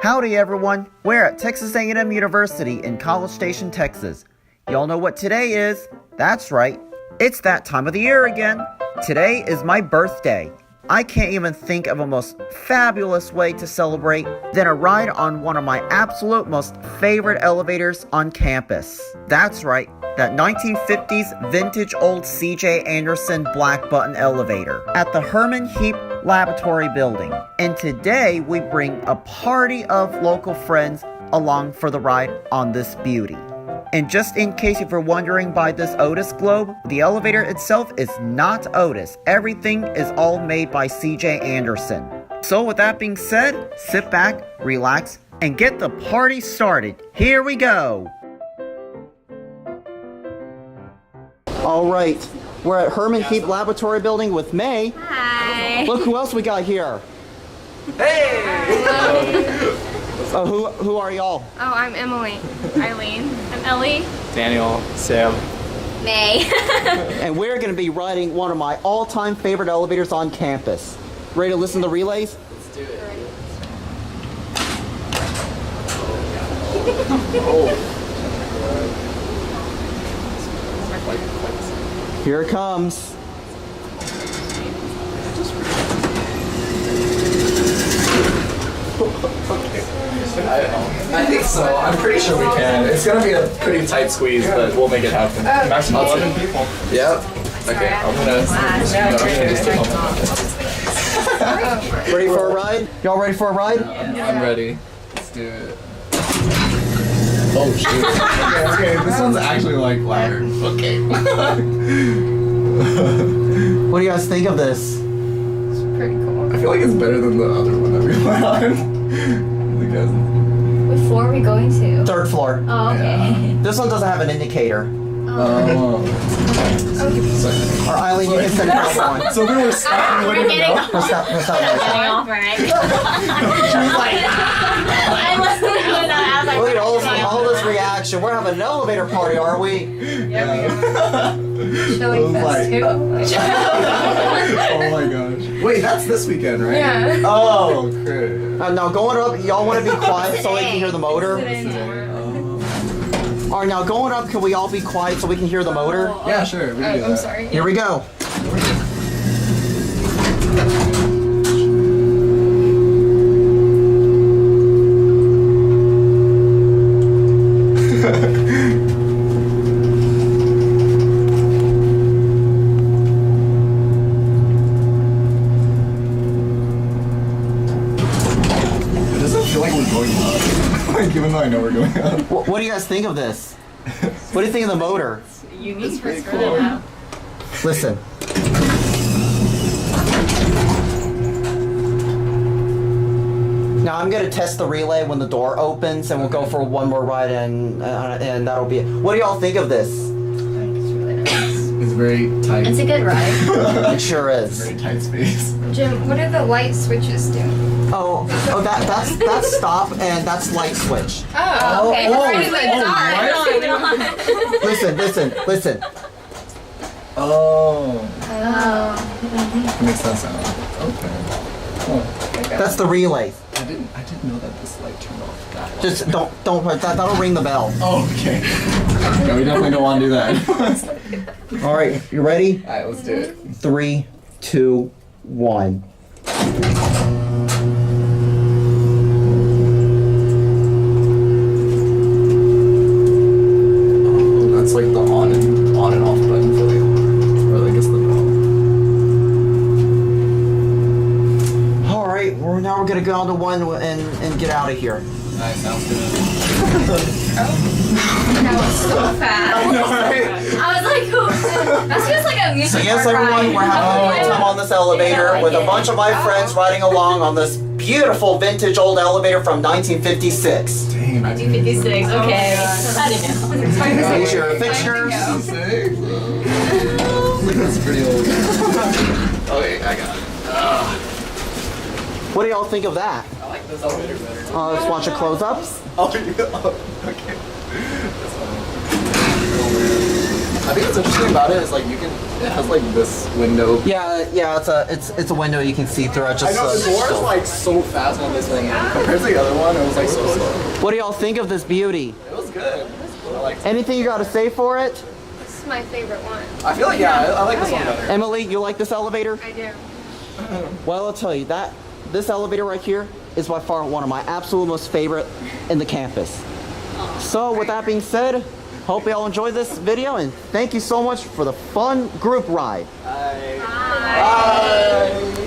Howdy everyone, we're at Texas A&M University in College Station, Texas. Y'all know what today is? That's right, it's that time of the year again. Today is my birthday. I can't even think of a most fabulous way to celebrate than a ride on one of my absolute most favorite elevators on campus. That's right, that 1950s vintage old C.J. Anderson black button elevator at the Hermann Heep Laboratory Building. And today we bring a party of local friends along for the ride on this beauty. And just in case if you're wondering by this Otis globe, the elevator itself is not Otis. Everything is all made by C.J. Anderson. So with that being said, sit back, relax, and get the party started. Here we go! Alright, we're at Hermann Heep Laboratory Building with May. Hi! Look who else we got here. Hey! Hello. Who are y'all? Oh, I'm Emily. Eileen. I'm Ellie. Daniel, Sam. May. And we're going to be riding one of my all-time favorite elevators on campus. Ready to listen to the relays? Let's do it. Here it comes. I think so. I'm pretty sure we can. It's gonna be a pretty tight squeeze, but we'll make it happen. Maximum 11 people. Yep. Okay. I'm gonna just take off. Ready for a ride? Y'all ready for a ride? I'm ready. Let's do it. Oh shit. Okay, this one's actually like louder. Okay. What do you guys think of this? It's pretty cool. I feel like it's better than the other one that we went on. Because What floor are we going to? Third floor. Oh, okay. This one doesn't have an indicator. Or Eileen, you can send it on. So we were stopping We're getting off. What's that? Getting off, right? I wasn't doing that. I was like, Look at all this reaction. We're having an elevator party, are we? yeah, we are. Chili Fest too. Oh my gosh. Wait, that's this weekend, right? Yeah. Oh. Great. Now going up, y'all want to be quiet so we can hear the motor? Alright, now going up, can we all be quiet so we can hear the motor? Yeah, sure. We can do that. I'm sorry. Here we go. It doesn't feel like we're going up. Like, even though I know we're going up. What do you guys think of this? What do you think of the motor? Unique for cool. Listen. Now I'm gonna test the relay when the door opens, and we'll go for one more ride, and that'll be it. What do y'all think of this? It's really nice. It's very tight. It's a good ride. It sure is. Very tight space. Jim, what do the light switches do? That's stop, and that's light switch. Oh, okay. Listen. Oh. Oh. That makes sense now. Okay. Oh. That's the relay. I didn't know that this light turned off that way. Just don't that'll ring the bell. Oh, okay. Yeah, we definitely don't want to do that. All right, you ready? Alright, let's do it. 3, 2, 1. That's like the on and off button for the alarm. Or I guess the bell. All right, now we're gonna go on to one and get out of here. Alright, sounds good. That was so fast. I know, right? I was like, who? That's just like a music So yes, park everyone, ride. we're having a great time on this elevator with a bunch of my friends riding along on this beautiful vintage old elevator from 1956. Dang, 1956, okay. I didn't know. These are your fixtures. That's pretty old. Okay, I got it. What do y'all think of that? I like this elevator better. Let's watch it close up. Oh, okay. That's funny. I think what's interesting about it is like it has like this window. Yeah, it's a window you can see through. It just I know the door is like so fast on this thing compared to the other one. It was like so slow. What do y'all think of this beauty? It was good. I liked it. Anything you got to say for it? This is my favorite one. I feel like I like this one better. Emily, you like this elevator? I do. Well, I'll tell you that this elevator right here is by far one of my absolute most favorite in the campus. So with that being said, hope y'all enjoy this video and thank you so much for the fun group ride. Bye. Bye.